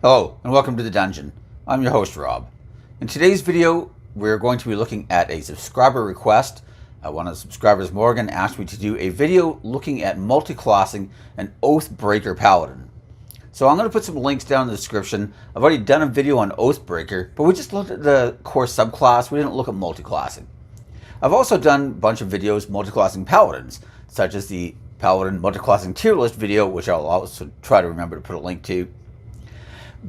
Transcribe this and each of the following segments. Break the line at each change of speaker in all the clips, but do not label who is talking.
Hello, and welcome to the dungeon. I'm your host, Rob. In today's video, we're going to be looking at a subscriber request. One of the subscribers, Morgan, asked me to do a video looking at multi-classing an Oathbreaker Paladin. So I'm going to put some links down in the description. I've already done a video on Oathbreaker, but we just looked at the core subclass. We didn't look at multi-classing. I've also done a bunch of videos multi-classing Paladins, such as the Paladin multi-classing tier list video, which I'll also try to remember to put a link to.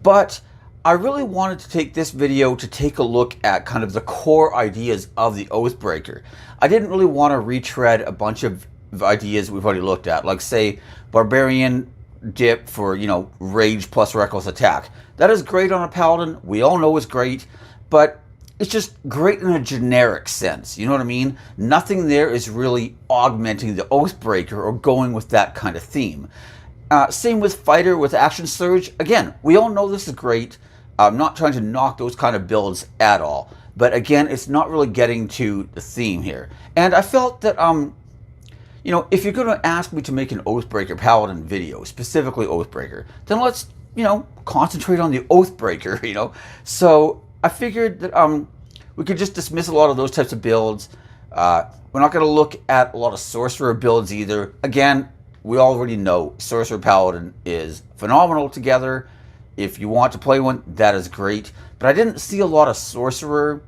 But I really wanted to take this video to take a look at kind of the core ideas of the Oathbreaker. I didn't really want to retread a bunch of ideas we've already looked at, like say Barbarian dip for, rage plus reckless attack. That is great on a Paladin. We all know it's great, but it's just great in a generic sense. You know what I mean? Nothing there is really augmenting the Oathbreaker or going with that kind of theme. Same with Fighter with Action Surge. Again, we all know this is great. I'm not trying to knock those kind of builds at all. But again, it's not really getting to the theme here. And I felt that, if you're going to ask me to make an Oathbreaker Paladin video, specifically Oathbreaker, then let's, concentrate on the Oathbreaker, So I figured that we could just dismiss a lot of those types of builds. We're not going to look at a lot of Sorcerer builds either. Again, we already know Sorcerer Paladin is phenomenal together. If you want to play one, that is great. But I didn't see a lot of Sorcerer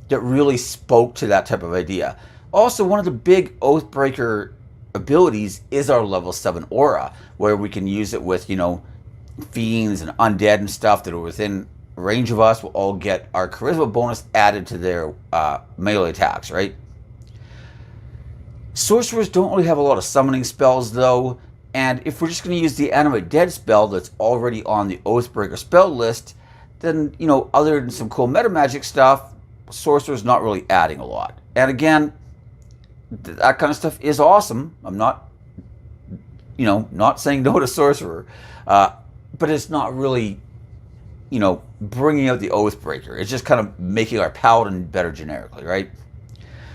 that really spoke to that type of idea. Also, one of the big Oathbreaker abilities is our level 7 aura, where we can use it with, fiends and undead and stuff that are within range of us. Will all get our charisma bonus added to their melee attacks, right? Sorcerers don't really have a lot of summoning spells though, and if we're just going to use the Animate Dead spell that's already on the Oathbreaker spell list, then, other than some cool meta magic stuff, Sorcerer's not really adding a lot. And again, that kind of stuff is awesome. I'm not, not saying no to Sorcerer, but it's not really, bringing out the Oathbreaker. It's just kind of making our Paladin better generically, right?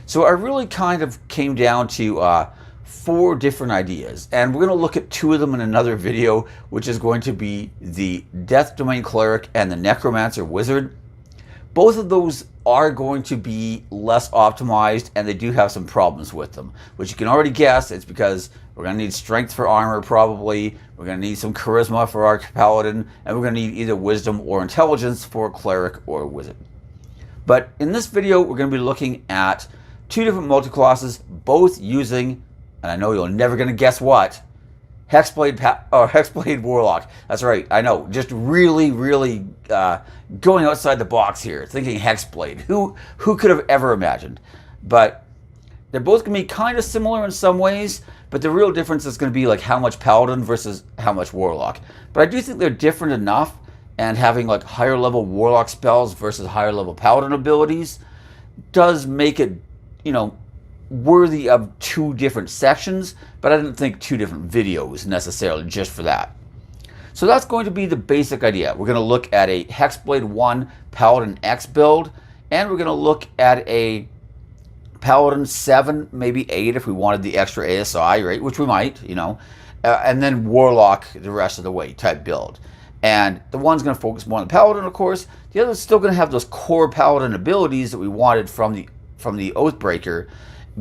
So I really kind of came down to 4 different ideas, and we're going to look at 2 of them in another video, which is going to be the Death Domain Cleric and the Necromancer Wizard. Both of those are going to be less optimized, and they do have some problems with them, which you can already guess. It's because we're going to need strength for armor probably, we're going to need some charisma for our Paladin, and we're going to need either wisdom or intelligence for a Cleric or a Wizard. But in this video, we're going to be looking at 2 different multi-classes, both using, and I know you're never going to guess what, Hexblade Warlock. That's right, I know. Just really, really going outside the box here, thinking Hexblade. Who could have ever imagined? But they're both going to be kind of similar in some ways, but the real difference is going to be like how much Paladin versus how much Warlock. But I do think they're different enough, and having like higher level Warlock spells versus higher level Paladin abilities does make it worthy of 2 different sections, but I didn't think 2 different videos necessarily just for that. So that's going to be the basic idea. We're going to look at a Hexblade 1 Paladin X build, and we're going to look at a Paladin 7, maybe 8 if we wanted the extra ASI, right? Which we might, and then Warlock the rest of the way type build. And the one's going to focus more on the Paladin, of course. The other's still going to have those core Paladin abilities that we wanted from the Oathbreaker,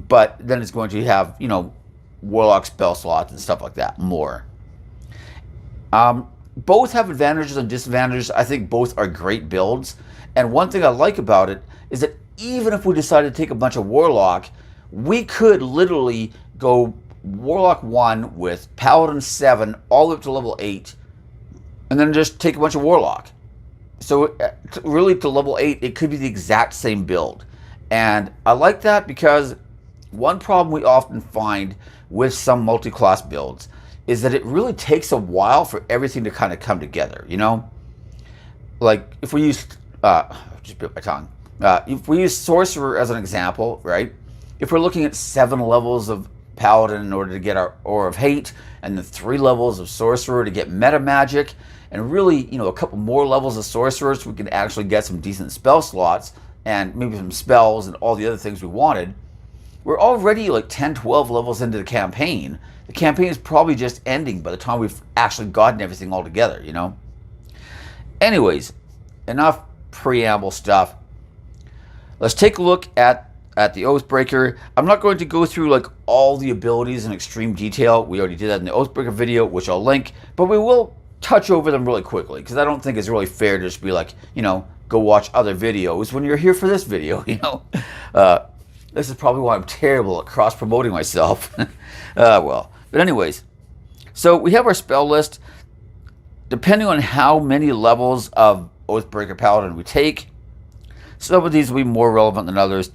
but then it's going to have, Warlock spell slots and stuff like that more. Both have advantages and disadvantages. I think both are great builds. And one thing I like about it is that even if we decided to take a bunch of Warlock, we could literally go Warlock 1 with Paladin 7 all the way up to level 8, and then just take a bunch of Warlock. So really to level 8, it could be the exact same build. And I like that because one problem we often find with some multi-class builds is that it really takes a while for everything to kind of come together, Like if we use, just bit my tongue. If we use Sorcerer as an example, right? If we're looking at 7 levels of Paladin in order to get our Aura of Hate, and the 3 levels of Sorcerer to get meta magic, and really, a couple more levels of Sorcerer so we can actually get some decent spell slots, and maybe some spells and all the other things we wanted, we're already like 10, 12 levels into the campaign. The campaign is probably just ending by the time we've actually gotten everything all together, anyways, enough preamble stuff. Let's take a look at the Oathbreaker. I'm not going to go through like all the abilities in extreme detail. We already did that in the Oathbreaker video, which I'll link, but we will touch over them really quickly because I don't think it's really fair to just be like, go watch other videos when you're here for this video, This is probably why I'm terrible at cross-promoting myself. Well, but anyways, so we have our spell list. Depending on how many levels of Oathbreaker Paladin we take, some of these will be more relevant than others.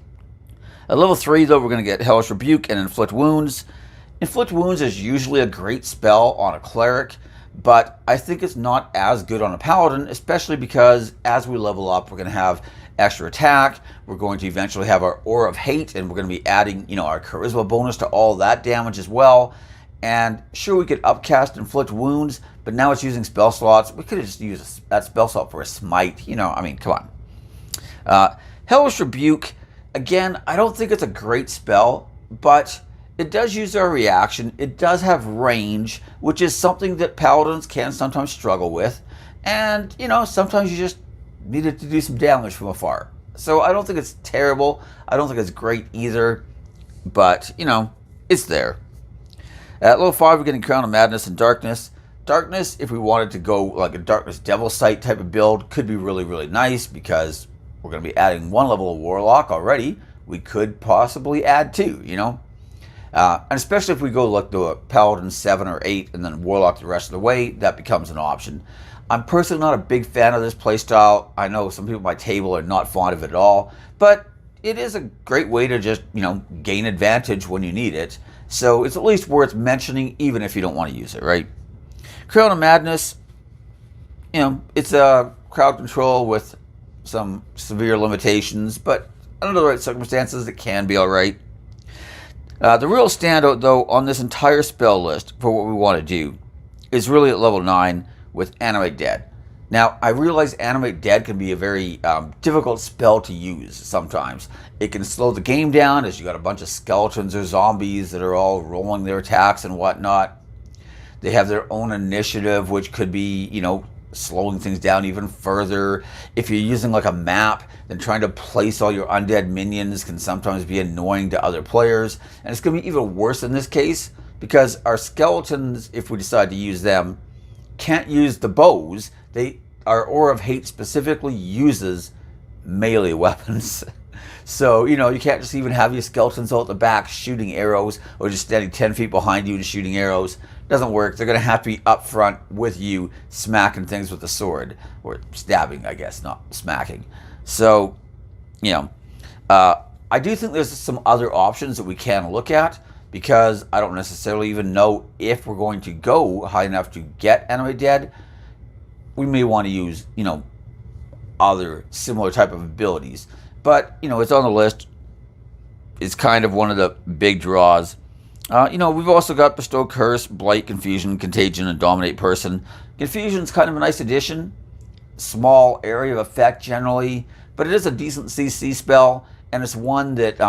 At level 3, though, we're going to get Hellish Rebuke and Inflict Wounds. Inflict Wounds is usually a great spell on a cleric, but I think it's not as good on a paladin, especially because as we level up, we're going to have extra attack. We're going to eventually have our Aura of Hate, and we're going to be adding, our Charisma bonus to all that damage as well. And sure, we could upcast Inflict Wounds, but now it's using spell slots. We could have just used that spell slot for a Smite. Come on. Hellish Rebuke, again, I don't think it's a great spell, but it does use our reaction. It does have range, which is something that paladins can sometimes struggle with. And, sometimes you just need it to do some damage from afar. So I don't think it's terrible. I don't think it's great either, but, it's there. At level 5, we're getting Crown of Madness and Darkness. Darkness, if we wanted to go like a Darkness Devil Sight type of build, could be really, really nice because we're going to be adding 1 level of Warlock already. We could possibly add 2, and especially if we go like the Paladin 7 or 8 and then Warlock the rest of the way, that becomes an option. I'm personally not a big fan of this playstyle. I know some people at my table are not fond of it at all, but it is a great way to just, gain advantage when you need it. So it's at least worth mentioning, even if you don't want to use it, right? Crown of Madness, it's a crowd control with some severe limitations, but under the right circumstances, it can be all right. The real standout, though, on this entire spell list for what we want to do is really at level 9 with Animate Dead. Now, I realize Animate Dead can be a very difficult spell to use sometimes. It can slow the game down as you got a bunch of skeletons or zombies that are all rolling their attacks and whatnot. They have their own initiative, which could be, slowing things down even further. If you're using like a map, then trying to place all your undead minions can sometimes be annoying to other players. And it's going to be even worse in this case because our skeletons, if we decide to use them, can't use the bows. Our Aura of Hate specifically uses melee weapons. So, you can't just even have your skeletons out the back shooting arrows or just standing 10 feet behind you and shooting arrows. Doesn't work. They're going to have to be up front with you smacking things with the sword. Or stabbing, I guess, not smacking. So, I do think there's some other options that we can look at because I don't necessarily even know if we're going to go high enough to get Animate Dead. We may want to use, other similar type of abilities. But, it's on the list. It's kind of one of the big draws. We've also got Bestow Curse, Blight, Confusion, Contagion, and Dominate Person. Confusion's kind of a nice addition. Small area of effect generally, but it is a decent CC spell, and it's one that,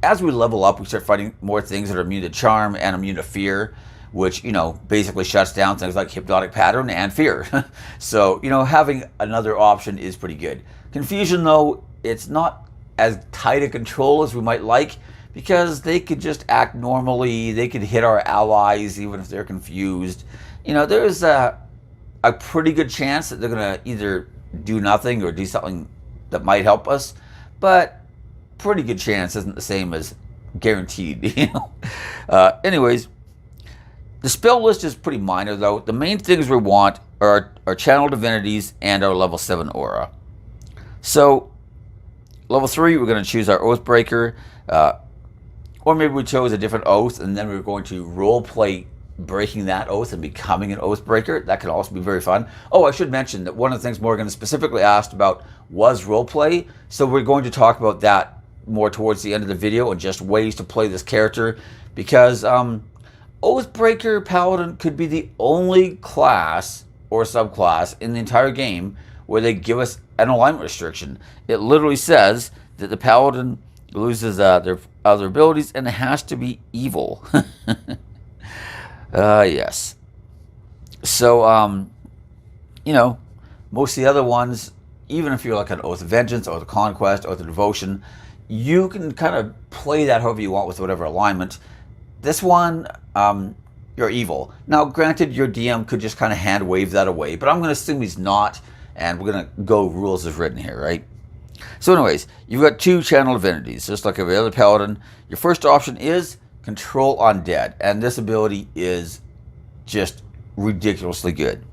as we level up, we start fighting more things that are immune to Charm and immune to Fear, which, basically shuts down things like Hypnotic Pattern and Fear. So, having another option is pretty good. Confusion, though, it's not as tight a control as we might like, because they could just act normally. They could hit our allies even if they're confused. There's a pretty good chance that they're going to either do nothing or do something that might help us, but pretty good chance isn't the same as guaranteed. Anyways, the spell list is pretty minor, though. The main things we want are our channel divinities and our level 7 aura. So, level 3, we're going to choose our Oathbreaker, or maybe we chose a different oath, and then we're going to roleplay breaking that oath and becoming an Oathbreaker. That can also be very fun. Oh, I should mention that one of the things Morgan specifically asked about was roleplay, so we're going to talk about that more towards the end of the video and just ways to play this character, because Oathbreaker Paladin could be the only class or subclass in the entire game where they give us an alignment restriction. It literally says that the Paladin loses their other abilities and it has to be evil. Yes. So, Most of the other ones, even if you're like an Oath of Vengeance, Oath of Conquest, Oath of Devotion, you can kind of play that however you want with whatever alignment. This one, you're evil. Now, granted, your DM could just kind of hand wave that away, but I'm going to assume he's not, and we're going to go rules as written here, right? So anyways, you've got 2 channel divinities, just like every other paladin. Your first option is control undead, and this ability is just ridiculously good.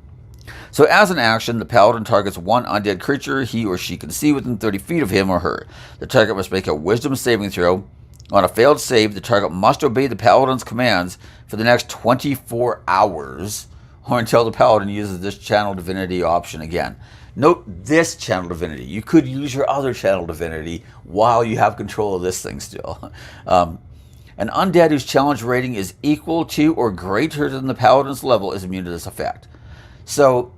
So as an action, the paladin targets one undead creature he or she can see within 30 feet of him or her. The target must make a wisdom saving throw. On a failed save, the target must obey the paladin's commands for the next 24 hours or until the paladin uses this channel divinity option again. Note this channel divinity. You could use your other channel divinity while you have control of this thing still. An undead whose challenge rating is equal to or greater than the paladin's level is immune to this effect. So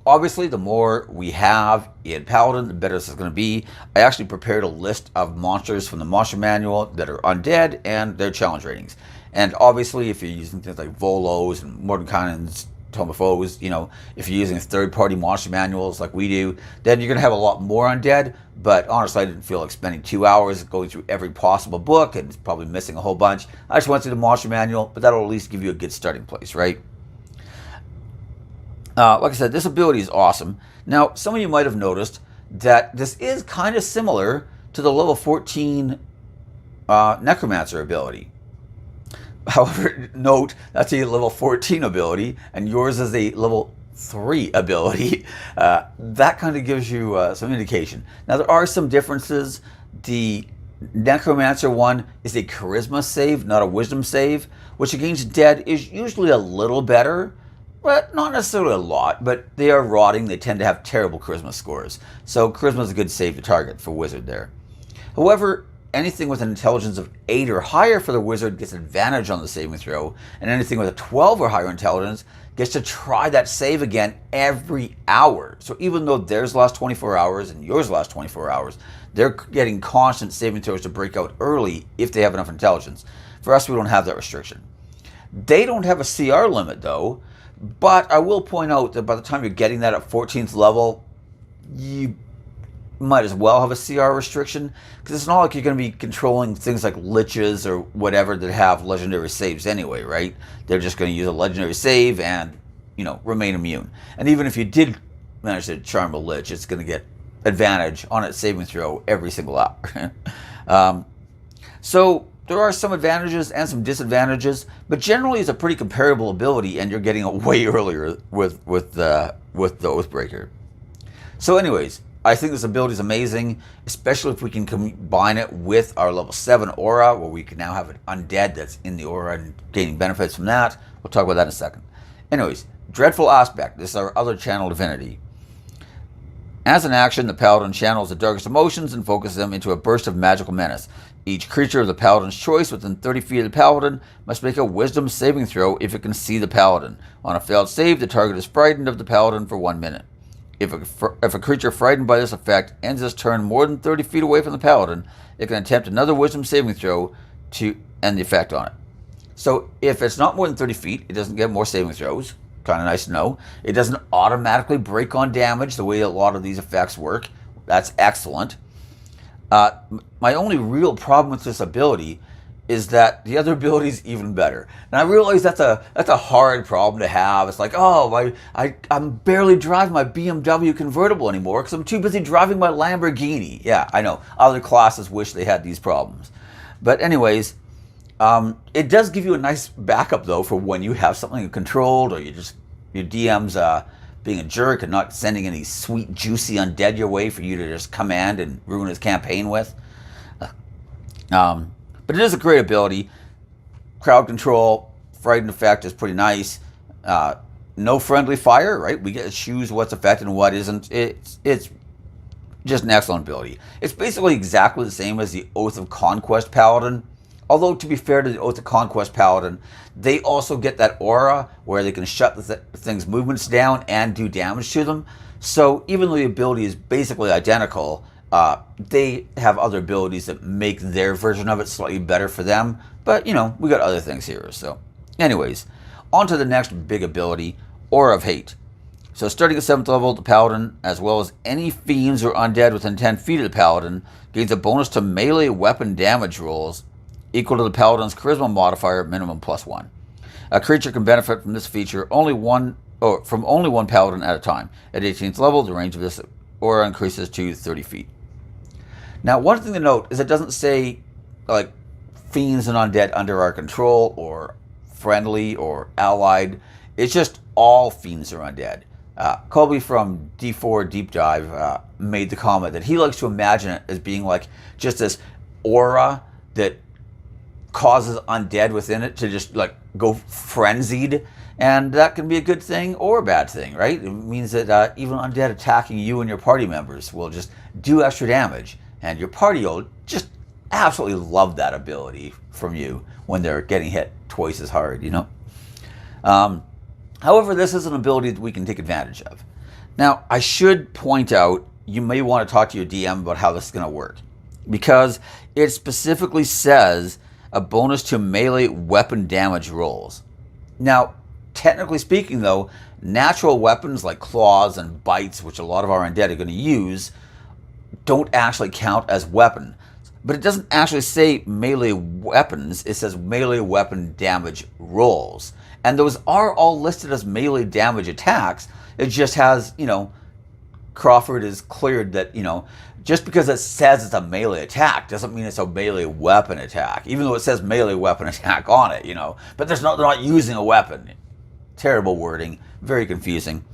obviously, the more we have in Paladin, the better this is going to be. I actually prepared a list of monsters from the monster manual that are undead and their challenge ratings. And obviously, if you're using things like Volos and Mordenkainen's Tome of Foes, you know, if you're using third-party monster manuals like we do, then you're going to have a lot more undead. But honestly, I didn't feel like spending 2 hours going through every possible book and probably missing a whole bunch. I just went through the monster manual, but that'll at least give you a good starting place, right? Like I said, this ability is awesome. Now, some of you might have noticed that this is kind of similar to the level 14 Necromancer ability. However, note that's a level 14 ability, and yours is a level 3 ability. That kind of gives you some indication. Now, there are some differences. The Necromancer one is a charisma save, not a wisdom save, which against dead is usually a little better. But not necessarily a lot, but they are rotting. They tend to have terrible charisma scores. So charisma is a good save to target for wizard there. However, anything with an intelligence of 8 or higher for the wizard gets advantage on the saving throw, and anything with a 12 or higher intelligence gets to try that save again every hour. So even though theirs last 24 hours and yours last 24 hours, they're getting constant saving throws to break out early if they have enough intelligence. For us, we don't have that restriction. They don't have a CR limit though. But I will point out that by the time you're getting that at 14th level, you might as well have a CR restriction, because it's not like you're going to be controlling things like liches or whatever that have legendary saves anyway, right? They're just going to use a legendary save and, you know, remain immune. And even if you did manage to charm a lich, it's going to get advantage on its saving throw every single hour. So there are some advantages and some disadvantages, but generally it's a pretty comparable ability, and you're getting it way earlier with the Oathbreaker. So anyways, I think this ability is amazing, especially if we can combine it with our level 7 aura, where we can now have an undead that's in the aura and gaining benefits from that. We'll talk about that in a second. Anyways, Dreadful Aspect. This is our other channel divinity. As an action, the paladin channels the darkest emotions and focuses them into a burst of magical menace. Each creature of the paladin's choice within 30 feet of the paladin must make a wisdom saving throw if it can see the paladin. On a failed save, the target is frightened of the paladin for 1 minute. If a creature frightened by this effect ends its turn more than 30 feet away from the paladin, it can attempt another wisdom saving throw to end the effect on it. So if it's not more than 30 feet, it doesn't get more saving throws. Kind of nice to know. It doesn't automatically break on damage the way a lot of these effects work. That's excellent. My only real problem with this ability is that the other ability is even better. And I realize that's a hard problem to have. It's like, oh, I'm barely driving my BMW convertible anymore because I'm too busy driving my Lamborghini. Yeah, I know. Other classes wish they had these problems. But anyways, it does give you a nice backup, though, for when you have something controlled or your DM's being a jerk and not sending any sweet, juicy undead your way for you to just command and ruin his campaign with. But it is a great ability. Crowd control, frightened effect is pretty nice. No friendly fire, right? We get to choose what's affected and what isn't. It's just an excellent ability. It's basically exactly the same as the Oath of Conquest Paladin. Although, to be fair to the Oath of Conquest Paladin, they also get that aura where they can shut the thing's movements down and do damage to them. So even though the ability is basically identical, they have other abilities that make their version of it slightly better for them. But, you know, we got other things here. So anyways, on to the next big ability, Aura of Hate. So starting at 7th level, the Paladin, as well as any fiends or undead within 10 feet of the Paladin, gains a bonus to melee weapon damage rolls equal to the Paladin's Charisma modifier, minimum +1. A creature can benefit from this feature from only one Paladin at a time. At 18th level, the range of this aura increases to 30 feet. Now, one thing to note is it doesn't say like fiends and undead under our control or friendly or allied. It's just all fiends or undead. Colby from D4 Deep Dive made the comment that he likes to imagine it as being like just this aura that causes undead within it to just like go frenzied, and that can be a good thing or a bad thing, right? It means that even undead attacking you and your party members will just do extra damage, and your party will just absolutely love that ability from you when they're getting hit twice as hard, you know? However, this is an ability that we can take advantage of. Now, I should point out, you may want to talk to your DM about how this is going to work, because it specifically says a bonus to melee weapon damage rolls. Now, technically speaking though, natural weapons like claws and bites, which a lot of our undead are going to use, don't actually count as weapon. But it doesn't actually say melee weapons, it says melee weapon damage rolls. And those are all listed as melee damage attacks. It just has, Crawford is cleared that, just because it says it's a melee attack doesn't mean it's a melee weapon attack, even though it says melee weapon attack on it, But they're not using a weapon. Terrible wording, very confusing.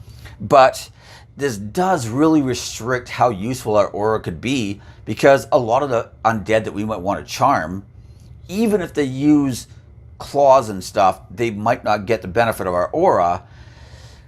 But this does really restrict how useful our aura could be, because a lot of the undead that we might want to charm, even if they use claws and stuff, they might not get the benefit of our aura.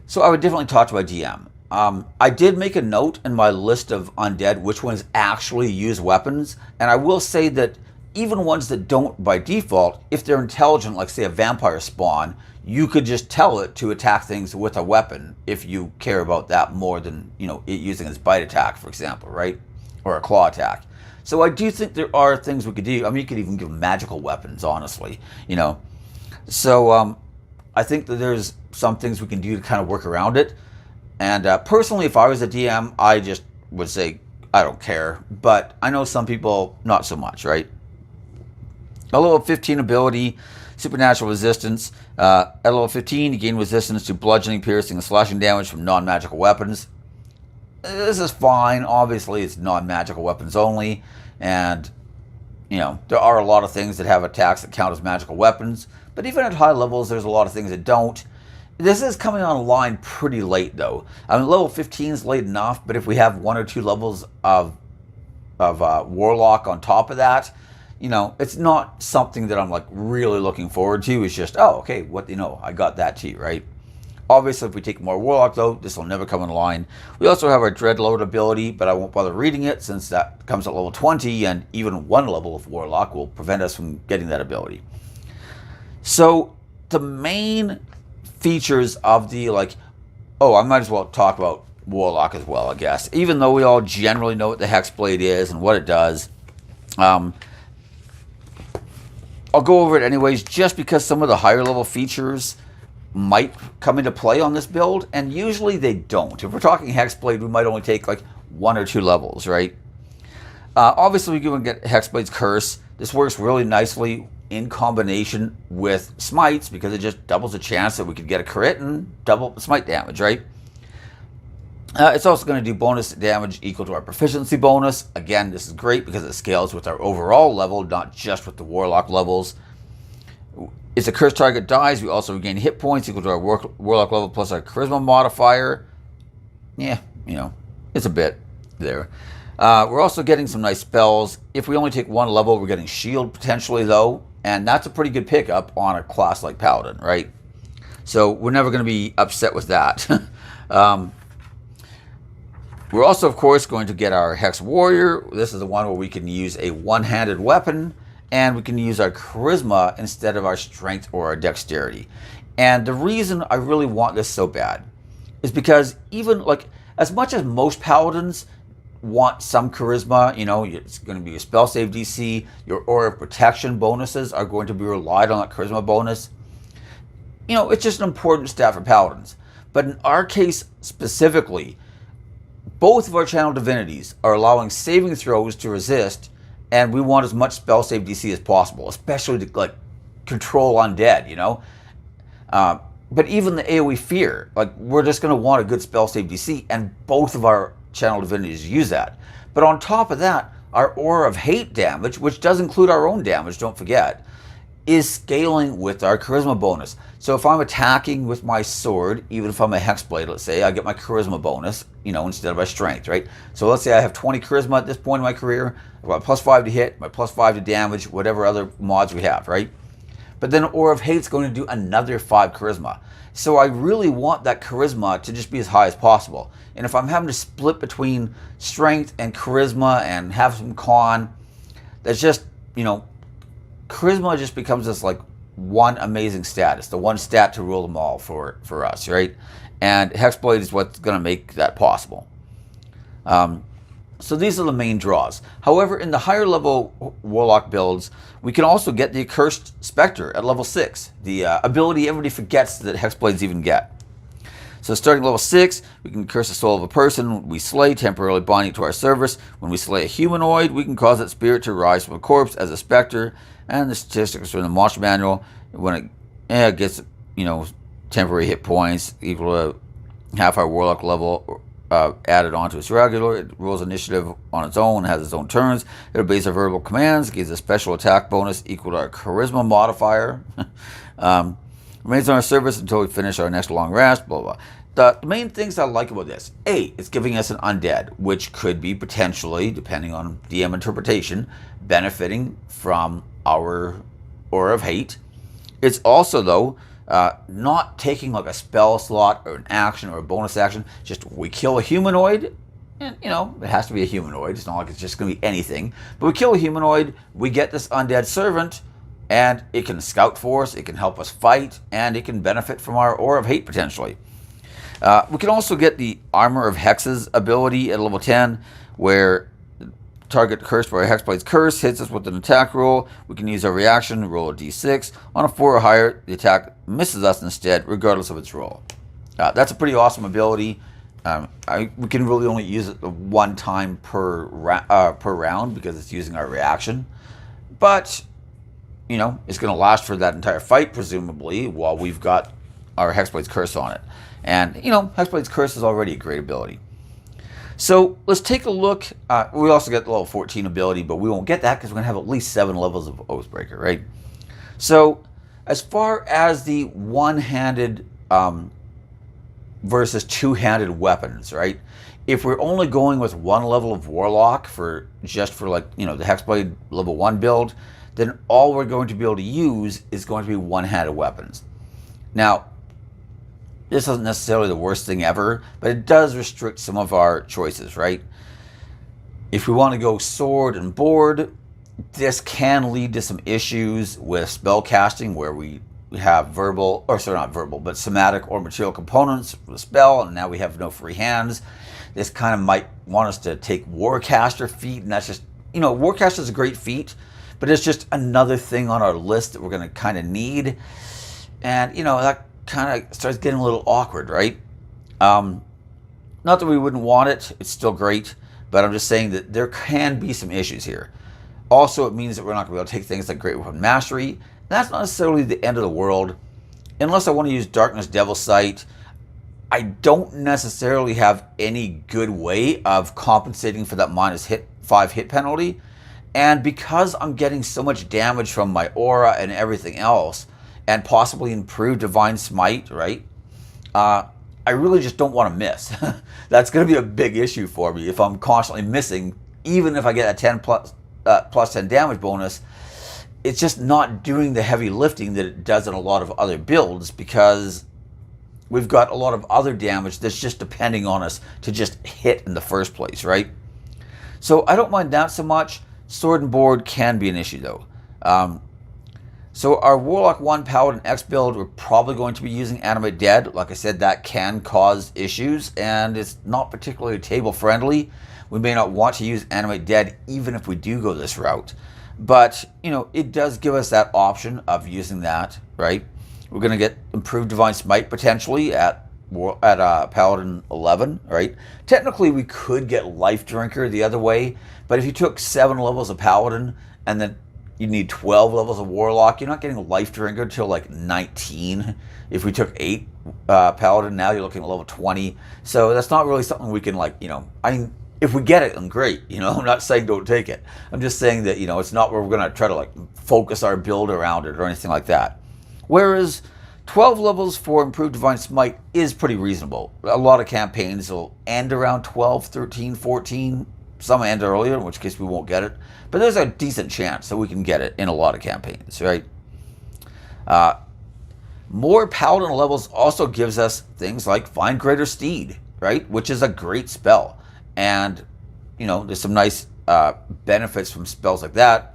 So I would definitely talk to my DM. I did make a note in my list of undead which ones actually use weapons, and I will say that even ones that don't by default, if they're intelligent, like say a vampire spawn, you could just tell it to attack things with a weapon if you care about that more than it using its bite attack, for example, right? Or a claw attack. So I do think there are things we could do. I mean, you could even give magical weapons, honestly, So I think that there's some things we can do to kind of work around it. And personally, if I was a DM, I just would say, I don't care. But I know some people, not so much, right? A level 15 ability, supernatural resistance. At level 15, you gain resistance to bludgeoning, piercing, and slashing damage from non-magical weapons. This is fine. Obviously, it's non-magical weapons only. And, there are a lot of things that have attacks that count as magical weapons. But even at high levels, there's a lot of things that don't. This is coming online pretty late, though. I mean, level 15 is late enough, but if we have 1 or 2 levels of Warlock on top of that, it's not something that I'm like really looking forward to. It's just, oh, okay, I got that too, right? Obviously, if we take more Warlock, though, this will never come online. We also have our Dreadload ability, but I won't bother reading it since that comes at level 20, and even 1 level of Warlock will prevent us from getting that ability. So, the main features of the, I might as well talk about Warlock as well, I guess. Even though we all generally know what the Hexblade is and what it does, I'll go over it anyways, just because some of the higher level features might come into play on this build, and usually they don't. If we're talking Hexblade, we might only take 1 or 2 levels, right? Obviously, we can get Hexblade's Curse. This works really nicely in combination with Smites, because it just doubles the chance that we could get a crit and double Smite damage, right? It's also going to do bonus damage equal to our proficiency bonus. Again, this is great because it scales with our overall level, not just with the Warlock levels. If the cursed target dies, we also regain hit points equal to our Warlock level plus our Charisma modifier. Yeah, it's a bit there. We're also getting some nice spells. If we only take 1 level, we're getting Shield potentially, though. And that's a pretty good pickup on a class like Paladin, right? So we're never going to be upset with that. We're also, of course, going to get our Hex Warrior. This is the one where we can use a one-handed weapon, and we can use our Charisma instead of our Strength or our Dexterity. And the reason I really want this so bad is because even, as much as most Paladins want some Charisma, it's going to be your spell save DC, your Aura of Protection bonuses are going to be relied on that Charisma bonus. It's just an important stat for Paladins. But in our case specifically, both of our channel divinities are allowing saving throws to resist, and we want as much spell save DC as possible, especially to like control undead, you know. But even the AoE fear, like we're just going to want a good spell save DC, and both of our channel divinities use that. But on top of that, our Aura of Hate damage, which does include our own damage, don't forget, is scaling with our charisma bonus. So if I'm attacking with my sword, even if I'm a Hexblade, let's say, I get my charisma bonus, you know, instead of my strength, right? So let's say I have 20 charisma at this point in my career, I've got +5 to hit, my +5 to damage, whatever other mods we have, right? But then Aura of Hate's going to do another 5 charisma. So I really want that charisma to just be as high as possible. And if I'm having to split between strength and charisma and have some con, that's just, you know, charisma just becomes this like one amazing stat. It's the one stat to rule them all for us, right? And Hexblade is what's going to make that possible. So these are the main draws. However, in the higher level Warlock builds, we can also get the Accursed Spectre at level 6. The ability everybody forgets that Hexblades even get. So starting level 6, we can curse the soul of a person we slay, temporarily binding to our service. When we slay a humanoid, we can cause that spirit to rise from a corpse as a spectre. And the statistics from the monster manual, when it gets, you know, temporary hit points equal to half our Warlock level added onto its regular. It rolls initiative on its own, has its own turns. It obeys our verbal commands, gives a special attack bonus equal to our charisma modifier. Remains on our service until we finish our next long rest, blah, blah. The main things I like about this, A, it's giving us an undead, which could be potentially, depending on DM interpretation, benefiting from our Aura of Hate. It's also, though, not taking like a spell slot or an action or a bonus action. Just we kill a humanoid, and you know, it has to be a humanoid. It's not like it's just going to be anything. But we kill a humanoid, we get this undead servant, and it can scout for us, it can help us fight, and it can benefit from our Aura of Hate potentially. We can also get the Armor of Hex's ability at level 10, where target cursed by a Hexblade's curse hits us with an attack roll. We can use our reaction, roll a d6. On a 4 or higher, the attack misses us instead, regardless of its roll. That's a pretty awesome ability. We can really only use it one time per round because it's using our reaction. But, you know, it's going to last for that entire fight, presumably, while we've got our Hexblade's curse on it. And, you know, Hexblade's curse is already a great ability. So let's take a look. We also get the level 14 ability, but we won't get that because we're going to have at least 7 levels of Oathbreaker, right? So as far as the one-handed versus two-handed weapons, right? If we're only going with one level of Warlock for like, you know, the Hexblade level 1 build, then all we're going to be able to use is going to be one-handed weapons. Now, this isn't necessarily the worst thing ever, but it does restrict some of our choices, right? If we want to go sword and board, this can lead to some issues with spell casting where we have verbal, or sorry, not verbal, but somatic or material components for the spell, and now we have no free hands. This kind of might want us to take Warcaster feat, and that's just, you know, Warcaster is a great feat, but it's just another thing on our list that we're going to kind of need. And, you know, that kind of starts getting a little awkward, right? Not that we wouldn't want it, it's still great, but I'm just saying that there can be some issues here. Also, it means that we're not going to be able to take things like Great Weapon Mastery. That's not necessarily the end of the world. Unless I want to use Darkness Devil Sight, I don't necessarily have any good way of compensating for that -5 hit penalty. And because I'm getting so much damage from my aura and everything else, and possibly improved Divine Smite, right? I really just don't want to miss. That's going to be a big issue for me if I'm constantly missing, even if I get a 10 plus 10 damage bonus. It's just not doing the heavy lifting that it does in a lot of other builds because we've got a lot of other damage that's just depending on us to just hit in the first place, right? So I don't mind that so much. Sword and board can be an issue though. So our Warlock 1 Paladin X build, we're probably going to be using Animate Dead. Like I said, that can cause issues, and it's not particularly table friendly. We may not want to use Animate Dead even if we do go this route. But, you know, it does give us that option of using that, right? We're going to get improved Divine Smite potentially at Paladin 11, right? Technically, we could get Life Drinker the other way, but if you took 7 levels of Paladin and then you need 12 levels of Warlock, you're not getting Life Drinker until like 19. If we took 8 Paladin, now you're looking at level 20. So that's not really something we can, like, I mean, if we get it, then great. I'm not saying don't take it. I'm just saying that, it's not where we're going to try to like focus our build around it or anything like that. Whereas 12 levels for Improved Divine Smite is pretty reasonable. A lot of campaigns will end around 12, 13, 14. Some end earlier, in which case we won't get it. But there's a decent chance that we can get it in a lot of campaigns, right? More Paladin levels also gives us things like Find Greater Steed, right? Which is a great spell. And, there's some nice benefits from spells like that.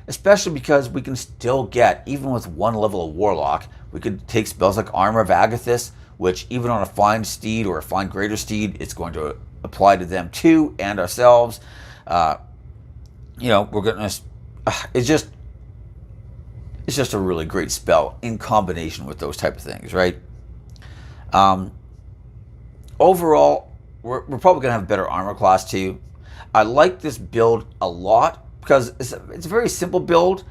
Especially because we can still get, even with 1 level of Warlock, we could take spells like Armor of Agathis, which even on a Find Steed or a Find Greater Steed, it's going to apply to them too and ourselves. We're going to, it's just a really great spell in combination with those type of things, right? Overall, we're probably going to have better armor class too. I like this build a lot because it's a very simple build.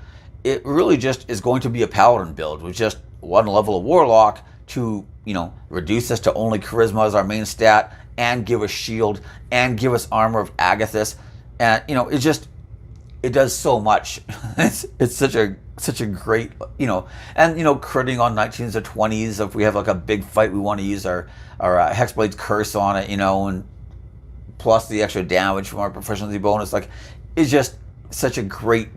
It really just is going to be a Paladin build with just 1 level of Warlock to, reduce us to only Charisma as our main stat and give us shield and give us Armor of Agathis. And, it does so much. It's such a great, and, critting on 19s or 20s. If we have like a big fight, we want to use our Hexblade's Curse on it, and plus the extra damage from our proficiency bonus. Like, it's just such a great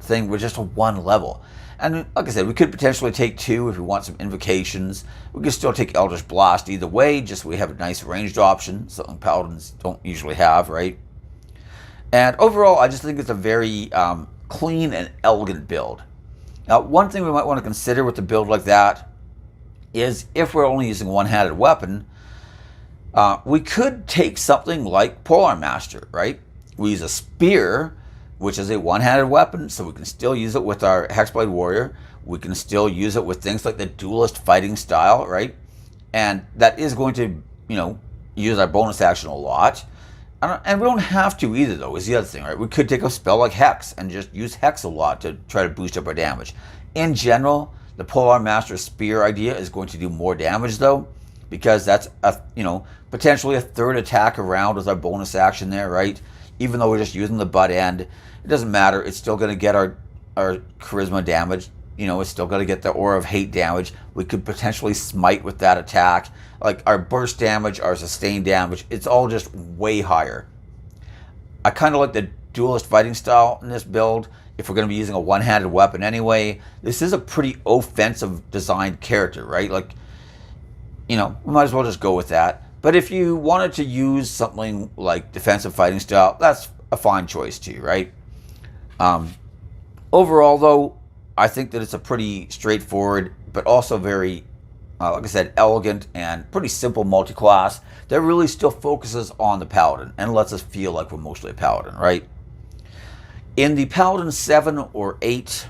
thing with just a 1 level. And like I said, we could potentially take 2 if we want some invocations. We could still take Eldritch Blast either way, just so we have a nice ranged option, something Paladins don't usually have, right? And overall, I just think it's a very clean and elegant build. Now, one thing we might want to consider with a build like that is if we're only using one-handed weapon, we could take something like Polearm Master, right? We use a spear, which is a one-handed weapon, so we can still use it with our Hexblade Warrior. We can still use it with things like the Duelist Fighting Style, right? And that is going to, use our bonus action a lot. And we don't have to either, though, is the other thing, right? We could take a spell like Hex and just use Hex a lot to try to boost up our damage. In general, the Polearm Master Spear idea is going to do more damage, though, because that's, potentially a 3rd attack around with our bonus action there, right? Even though we're just using the butt end, it doesn't matter. It's still going to get our charisma damage. It's still going to get the Aura of Hate damage. We could potentially smite with that attack. Like our burst damage, our sustained damage, it's all just way higher. I kind of like the Duelist Fighting Style in this build. If we're going to be using a one-handed weapon anyway, this is a pretty offensive designed character, right? Like, we might as well just go with that. But if you wanted to use something like Defensive Fighting Style, that's a fine choice too, right? Overall, though, I think that it's a pretty straightforward, but also very, like I said, elegant and pretty simple multi-class that really still focuses on the Paladin and lets us feel like we're mostly a Paladin, right? In the Paladin 7 or 8,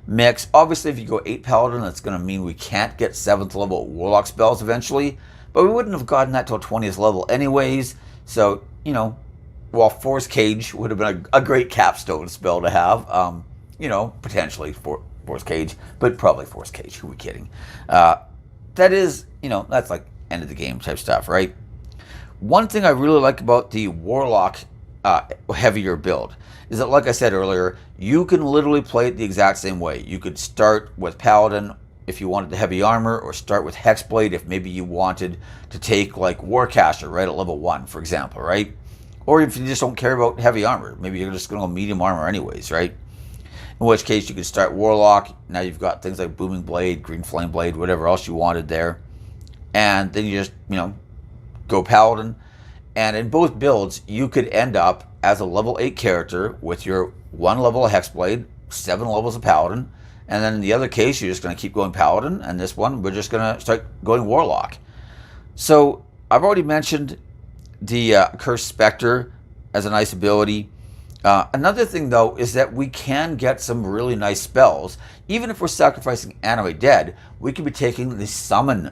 mix, obviously if you go 8 Paladin, that's going to mean we can't get 7th level Warlock spells eventually, but we wouldn't have gotten that till 20th level anyways, so, while Force Cage would have been a great capstone spell to have, potentially Force Cage, but probably Force Cage, who are we kidding? That is, that's like end of the game type stuff, right? One thing I really like about the Warlock heavier build is that, like I said earlier, you can literally play it the exact same way. You could start with Paladin if you wanted the heavy armor, or start with Hexblade if maybe you wanted to take like Warcaster right at level 1, for example, right? Or if you just don't care about heavy armor, maybe you're just going to go medium armor anyways, right? In which case you could start Warlock. Now you've got things like Booming Blade, Green Flame Blade, whatever else you wanted there. And then you just, go Paladin. And in both builds, you could end up as a level 8 character with your 1 level of Hexblade, 7 levels of Paladin. And then in the other case, you're just going to keep going Paladin. And this one, we're just going to start going Warlock. So I've already mentioned the Cursed Spectre as a nice ability. Another thing, though, is that we can get some really nice spells. Even if we're sacrificing Animate Dead, we could be taking the Summon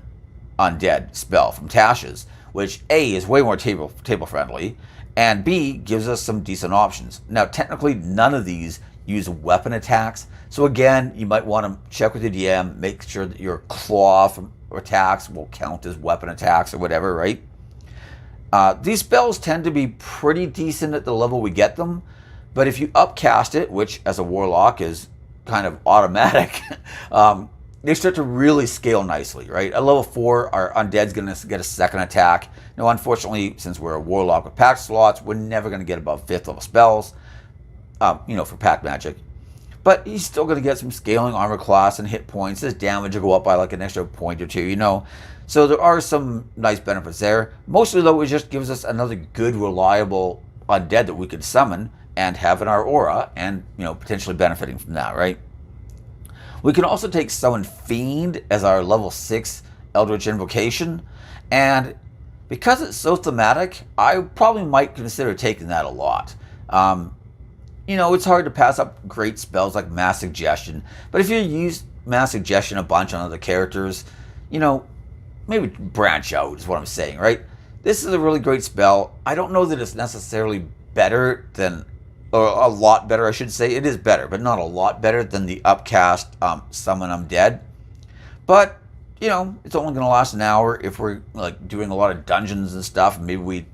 undead spell from Tasha's, which A, is way more table friendly, and B, gives us some decent options. Now, technically, none of these use weapon attacks, so again, you might want to check with your DM, make sure that your claw attacks will count as weapon attacks or whatever, right? These spells tend to be pretty decent at the level we get them, but if you upcast it, which as a warlock is kind of automatic, they start to really scale nicely, right? At level 4, our undead's going to get a second attack. Now, unfortunately, since we're a warlock with pack slots, we're never going to get above 5th level spells, for pack magic. But he's still going to get some scaling armor class and hit points. His damage will go up by like an extra point or two, So there are some nice benefits there. Mostly, though, it just gives us another good, reliable undead that we could summon and have in our aura and, potentially benefiting from that, right? We can also take Summon Fiend as our level 6 Eldritch Invocation, and because it's so thematic, I probably might consider taking that a lot. It's hard to pass up great spells like Mass Suggestion, but if you use Mass Suggestion a bunch on other characters, maybe branch out is what I'm saying, right? This is a really great spell. I don't know that it's necessarily better than, or a lot better, I should say. It is better, but not a lot better than the upcast Summon Undead. But, it's only going to last an hour if we're like doing a lot of dungeons and stuff. Maybe we,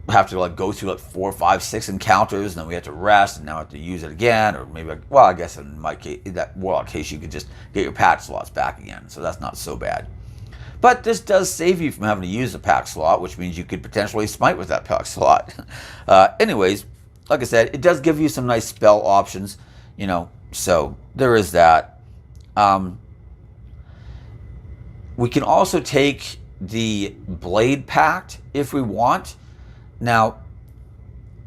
have to go through 4, 5, 6 encounters, and then we have to rest, and now have to use it again. Or maybe, I guess in my case, that warlock case, you could just get your pack slots back again. So that's not so bad. But this does save you from having to use a pack slot, which means you could potentially smite with that pack slot. Anyways, like I said, it does give you some nice spell options, so there is that. We can also take the Blade Pact if we want. Now,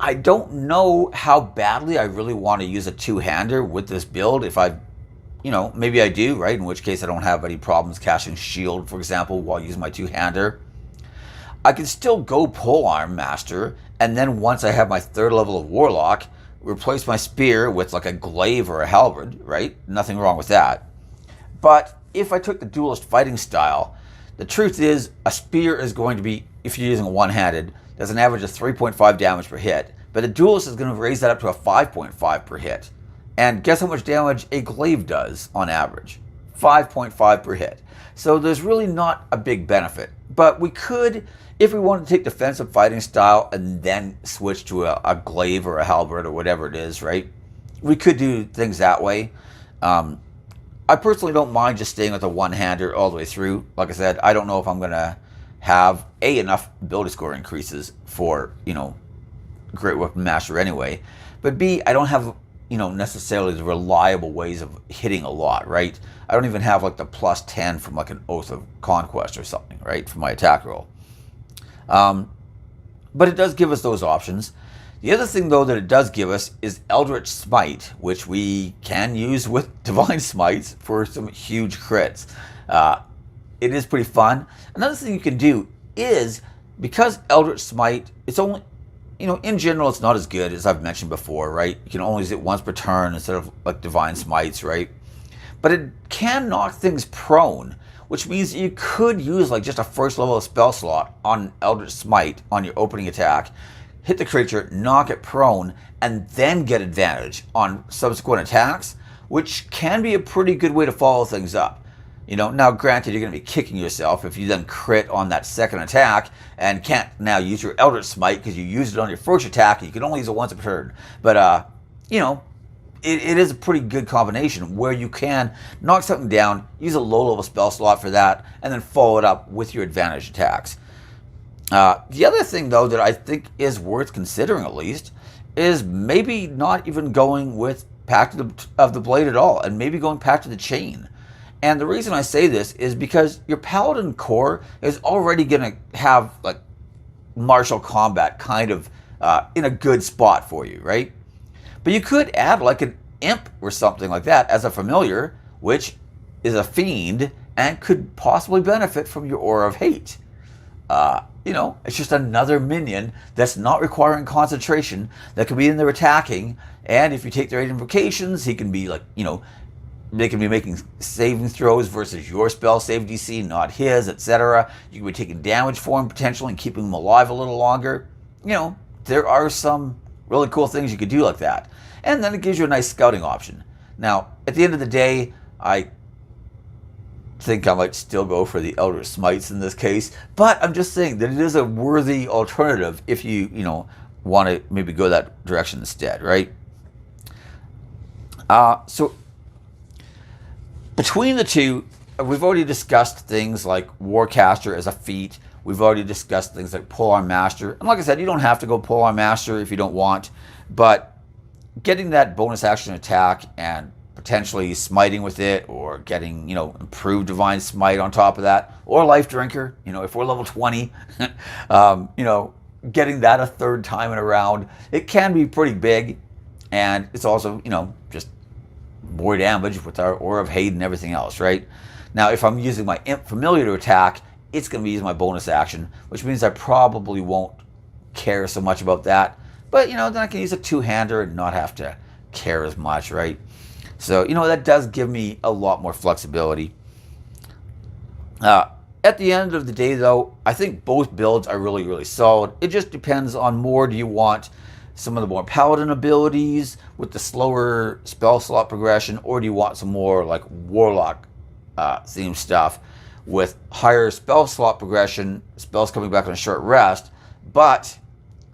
I don't know how badly I really want to use a two-hander with this build. If maybe I do, right? In which case I don't have any problems casting Shield, for example, while using my two-hander. I can still go Polearm Master, and then once I have my 3rd level of Warlock, replace my spear with like a glaive or a halberd, right? Nothing wrong with that. But if I took the duelist fighting style, the truth is a spear is going to be, if you're using a one-handed, does an average of 3.5 damage per hit. But the duelist is going to raise that up to a 5.5 per hit. And guess how much damage a glaive does on average? 5.5 per hit. So there's really not a big benefit. But we could, if we wanted to take defensive fighting style and then switch to a glaive or a halberd or whatever it is, right? We could do things that way. I personally don't mind just staying with a one-hander all the way through. Like I said, I don't know if I'm going to have enough ability score increases for, Great Weapon Master anyway. But B, I don't have, necessarily the reliable ways of hitting a lot, right? I don't even have the plus 10 from an Oath of Conquest or something, right? For my attack roll. But it does give us those options. The other thing, though, that it does give us is Eldritch Smite, which we can use with Divine Smites for some huge crits. It is pretty fun. Another thing you can do is, because Eldritch Smite, it's only, in general, it's not as good as I've mentioned before, right? You can only use it once per turn instead of Divine Smites, right? But it can knock things prone, which means you could use just a 1st level spell slot on Eldritch Smite on your opening attack, hit the creature, knock it prone, and then get advantage on subsequent attacks, which can be a pretty good way to follow things up. Now granted, you're going to be kicking yourself if you then crit on that second attack and can't now use your Eldritch Smite because you used it on your first attack and you can only use it once per turn. But, it is a pretty good combination where you can knock something down, use a low-level spell slot for that, and then follow it up with your advantage attacks. The other thing, though, that I think is worth considering at least is maybe not even going with Pact of the Blade at all, and maybe going Pact of the Chain. And the reason I say this is because your Paladin core is already going to have martial combat kind of in a good spot for you, right? But you could add an imp or something like that as a familiar, which is a fiend and could possibly benefit from your Aura of Hate. It's just another minion that's not requiring concentration that could be in there attacking, and if you take their 8 invocations, he can be they can be making saving throws versus your spell save DC, not his, etc. You can be taking damage for him potentially and keeping him alive a little longer. You know, there are some really cool things you could do like that. And then it gives you a nice scouting option. Now, at the end of the day, I think I might still go for the Elder Smites in this case, but I'm just saying that it is a worthy alternative if you want to maybe go that direction instead, right? So between the two, we've already discussed things like Warcaster as a feat. We've already discussed things like Polearm Master. And like I said, you don't have to go Polearm Master if you don't want, but getting that bonus action attack and potentially smiting with it, or getting, improved Divine Smite on top of that, or Life Drinker, if we're level 20, getting that a third time in a round, it can be pretty big. And it's also, just more damage with our Aura of Hate and everything else, right? Now, if I'm using my Imp Familiar to attack, it's going to be using my bonus action, which means I probably won't care so much about that. But, then I can use a two-hander and not have to care as much, right? So, that does give me a lot more flexibility. At the end of the day, though, I think both builds are really, really solid. It just depends on more. Do you want some of the more Paladin abilities with the slower spell slot progression, or do you want some more like Warlock themed stuff with higher spell slot progression, spells coming back on a short rest, but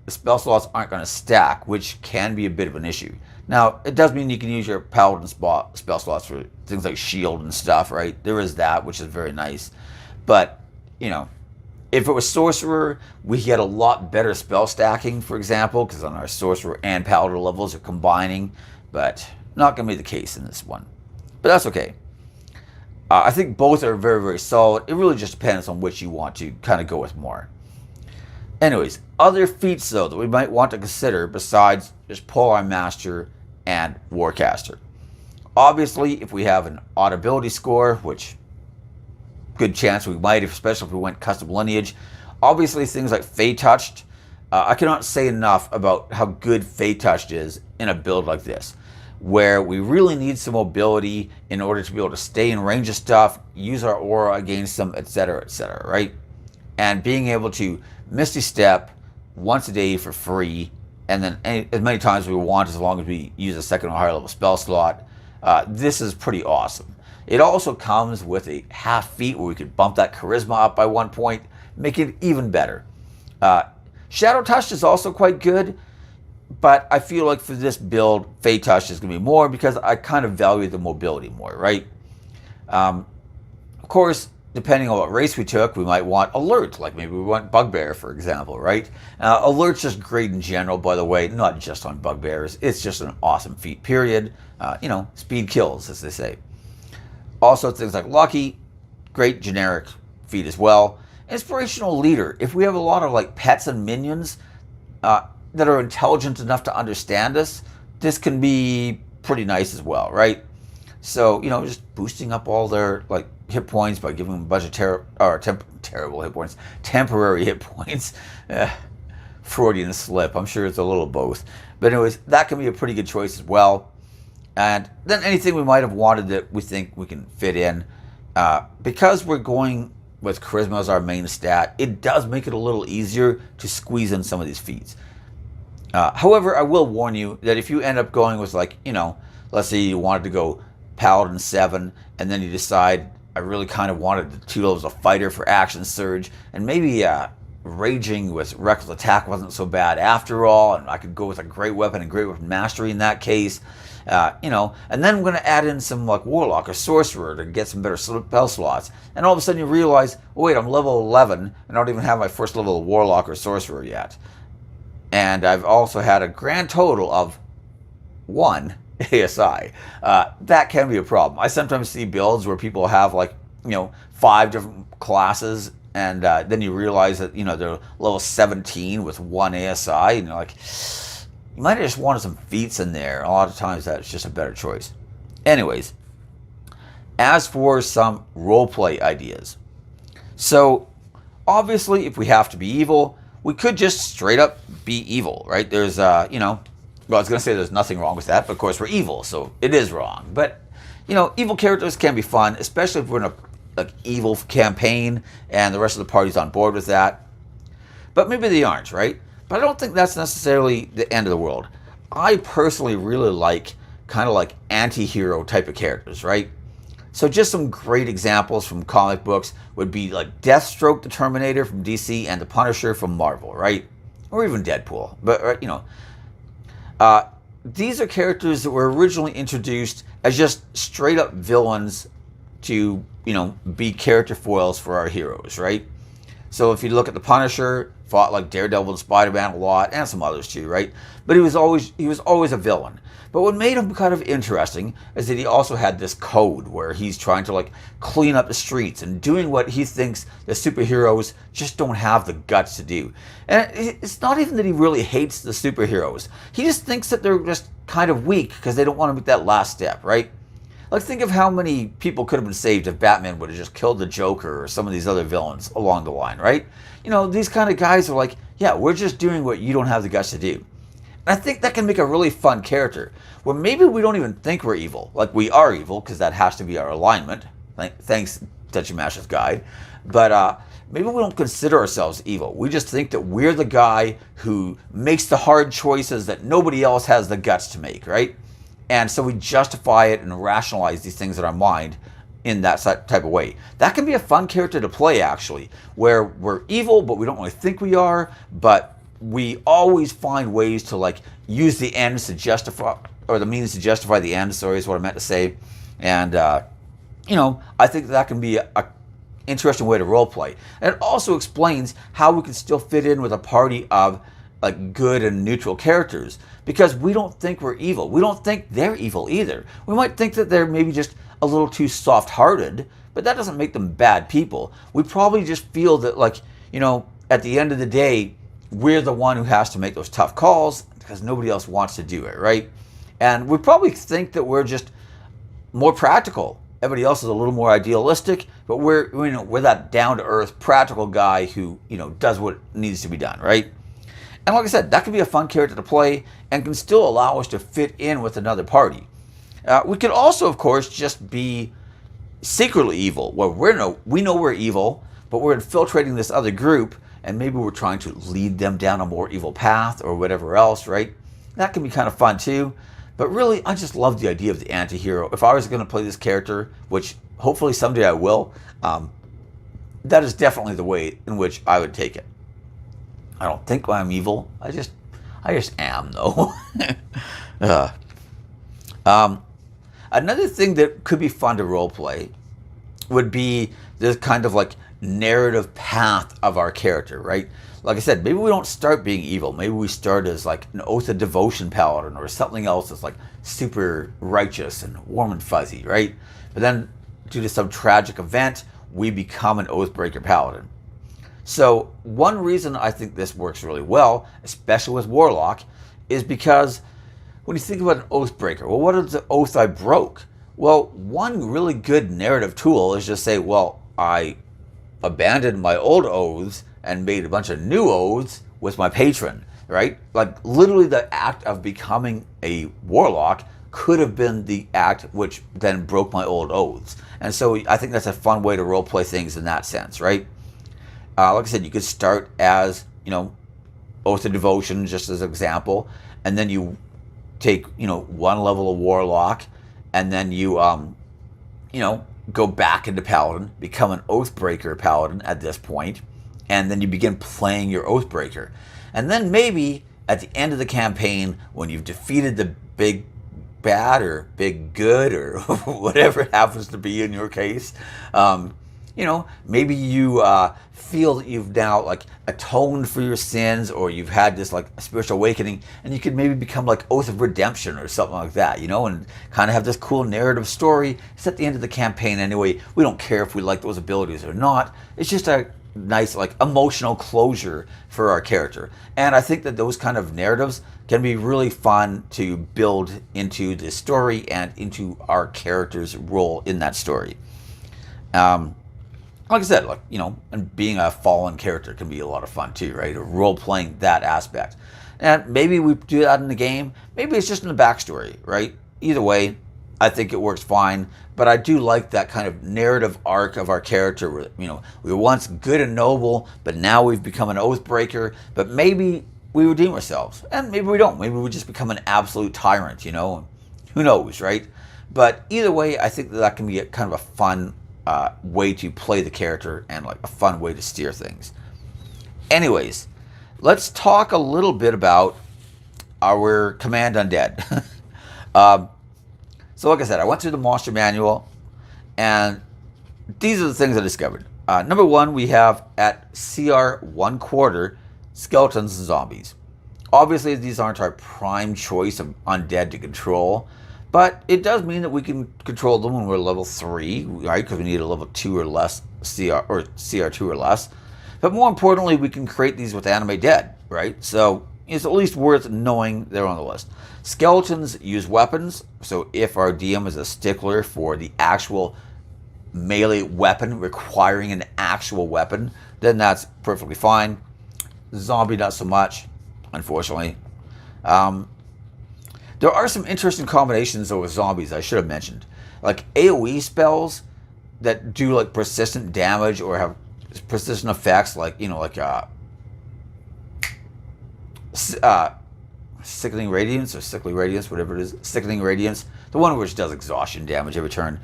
the spell slots aren't going to stack, which can be a bit of an issue. Now, it does mean you can use your Paladin spell slots for things like shield and stuff, right? There is that, which is very nice. But, if it was Sorcerer, we get a lot better spell stacking, for example, because on our Sorcerer and Paladin levels are combining, but not going to be the case in this one. But that's okay. I think both are very, very solid. It really just depends on which you want to kind of go with more. Anyways, other feats, though, that we might want to consider besides just Polearm Master and Warcaster. Obviously, if we have an odd ability score, which good chance we might, especially if we went custom lineage. Obviously, things like Fey Touched. I cannot say enough about how good Fey Touched is in a build like this, where we really need some mobility in order to be able to stay in range of stuff, use our aura against them, etc., right? And being able to Misty Step once a day for free, and then as many times as we want, as long as we use a second or higher level spell slot. This is pretty awesome. It also comes with a half feat where we could bump that charisma up by 1 point, make it even better. Shadow Touch is also quite good, but I feel like for this build, Fey Touch is going to be more because I kind of value the mobility more, right? Of course, depending on what race we took, we might want Alert, like maybe we want Bugbear, for example, right? Alert's just great in general, by the way, not just on Bugbears. It's just an awesome feat, period. Speed kills, as they say. Also, things like Lucky, great generic feat as well. Inspirational Leader. If we have a lot of like pets and minions that are intelligent enough to understand us, this can be pretty nice as well, right? So, just boosting up all their like hit points by giving them a bunch of terrible hit points, temporary hit points. Freudian slip. I'm sure it's a little both. But anyways, that can be a pretty good choice as well. And then anything we might have wanted that we think we can fit in. Because we're going with Charisma as our main stat, it does make it a little easier to squeeze in some of these feats. However, I will warn you that if you end up going with like, let's say you wanted to go Paladin 7, and then you decide, I really kind of wanted the 2 levels of Fighter for Action Surge, and maybe Raging with Reckless Attack wasn't so bad after all, and I could go with a Great Weapon and Great Weapon Mastery in that case. And then I'm going to add in some like Warlock or Sorcerer to get some better spell slots. And all of a sudden you realize, oh wait, I'm level 11 and I don't even have my first level of Warlock or Sorcerer yet. And I've also had a grand total of 1 ASI. That can be a problem. I sometimes see builds where people have like, 5 different classes, and then you realize that, they're level 17 with 1 ASI, and you're like, you might have just wanted some feats in there. A lot of times that's just a better choice. Anyways, as for some roleplay ideas. So, obviously, if we have to be evil, we could just straight up be evil, right? There's, well, I was going to say there's nothing wrong with that, but of course we're evil, so it is wrong. But, evil characters can be fun, especially if we're in a evil campaign and the rest of the party's on board with that. But maybe they aren't, right? But I don't think that's necessarily the end of the world. I personally really like kind of like anti-hero type of characters, right? So just some great examples from comic books would be like Deathstroke the Terminator from DC and the Punisher from Marvel, right? Or even Deadpool. But, these are characters that were originally introduced as just straight up villains to, be character foils for our heroes, right? So if you look at the Punisher, fought like Daredevil and Spider-Man a lot, and some others too, right? But he was always a villain. But what made him kind of interesting is that he also had this code where he's trying to like clean up the streets and doing what he thinks the superheroes just don't have the guts to do. And it's not even that he really hates the superheroes. He just thinks that they're just kind of weak because they don't want to make that last step, right? Like, think of how many people could have been saved if Batman would have just killed the Joker or some of these other villains along the line, right? These kind of guys are like, yeah, we're just doing what you don't have the guts to do. And I think that can make a really fun character, where maybe we don't even think we're evil. Like, we are evil, because that has to be our alignment. Thanks, Dungeon Master's Guide. But maybe we don't consider ourselves evil. We just think that we're the guy who makes the hard choices that nobody else has the guts to make, right? And so we justify it and rationalize these things in our mind in that type of way. That can be a fun character to play, actually, where we're evil, but we don't really think we are, but we always find ways to like use the ends to justify, or the means to justify the ends, sorry, is what I meant to say. And, I think that can be a interesting way to roleplay. And it also explains how we can still fit in with a party of like good and neutral characters, because we don't think we're evil. We don't think they're evil either. We might think that they're maybe just a little too soft-hearted, but that doesn't make them bad people. We probably just feel that, like, at the end of the day, we're the one who has to make those tough calls because nobody else wants to do it, right? And we probably think that we're just more practical. Everybody else is a little more idealistic, but we're that down-to-earth, practical guy who, does what needs to be done, right? And like I said, that can be a fun character to play and can still allow us to fit in with another party. We could also, of course, just be secretly evil, where we know we're evil, but we're infiltrating this other group, and maybe we're trying to lead them down a more evil path or whatever else, right? That can be kind of fun too. But really, I just love the idea of the anti-hero. If I was going to play this character, which hopefully someday I will, that is definitely the way in which I would take it. I don't think I'm evil. I just am, though. Another thing that could be fun to roleplay would be this kind of like narrative path of our character, right? Like I said, maybe we don't start being evil. Maybe we start as like an Oath of Devotion Paladin or something else that's like super righteous and warm and fuzzy, right? But then, due to some tragic event, we become an Oathbreaker Paladin. So one reason I think this works really well, especially with Warlock, is because when you think about an Oathbreaker, well, what is the oath I broke? Well, one really good narrative tool is just say, well, I abandoned my old oaths and made a bunch of new oaths with my patron, right? Like, literally the act of becoming a warlock could have been the act which then broke my old oaths. And so I think that's a fun way to roleplay things in that sense, right? Like I said, you could start as, Oath of Devotion, just as an example, and then you take, one level of Warlock, and then you, go back into Paladin, become an Oathbreaker Paladin at this point, and then you begin playing your Oathbreaker. And then maybe at the end of the campaign, when you've defeated the big bad or big good or whatever it happens to be in your case, maybe you feel that you've now like atoned for your sins, or you've had this like spiritual awakening, and you could maybe become like Oath of Redemption or something like that, and kind of have this cool narrative story. It's at the end of the campaign anyway. We don't care if we like those abilities or not. It's just a nice like emotional closure for our character. And I think that those kind of narratives can be really fun to build into the story and into our character's role in that story. Like I said, and being a fallen character can be a lot of fun too, right? Or role-playing that aspect. And maybe we do that in the game. Maybe it's just in the backstory, right? Either way, I think it works fine, but I do like that kind of narrative arc of our character where, you know, we were once good and noble, but now we've become an Oathbreaker, but maybe we redeem ourselves, and maybe we don't. Maybe we just become an absolute tyrant, you know? Who knows, right? But either way, I think that can be kind of a fun way to play the character and like a fun way to steer things. Anyways, let's talk a little bit about our command undead. So like I said, I went through the monster manual, and these are the things I discovered. Number one, we have at CR 1/4, skeletons and zombies. Obviously, these aren't our prime choice of undead to control, but it does mean that we can control them when we're level 3, right? Because we need a level 2 or less CR, or CR2 or less. But more importantly, we can create these with anime dead, right? So it's at least worth knowing they're on the list. Skeletons use weapons, so if our DM is a stickler for the actual melee weapon requiring an actual weapon, then that's perfectly fine. Zombie, not so much, unfortunately. There are some interesting combinations though with zombies I should have mentioned. Like AoE spells that do like persistent damage or have persistent effects, like, you know, like Sickening Radiance or Sickly Radiance, whatever it is, Sickening Radiance, the one which does exhaustion damage every turn.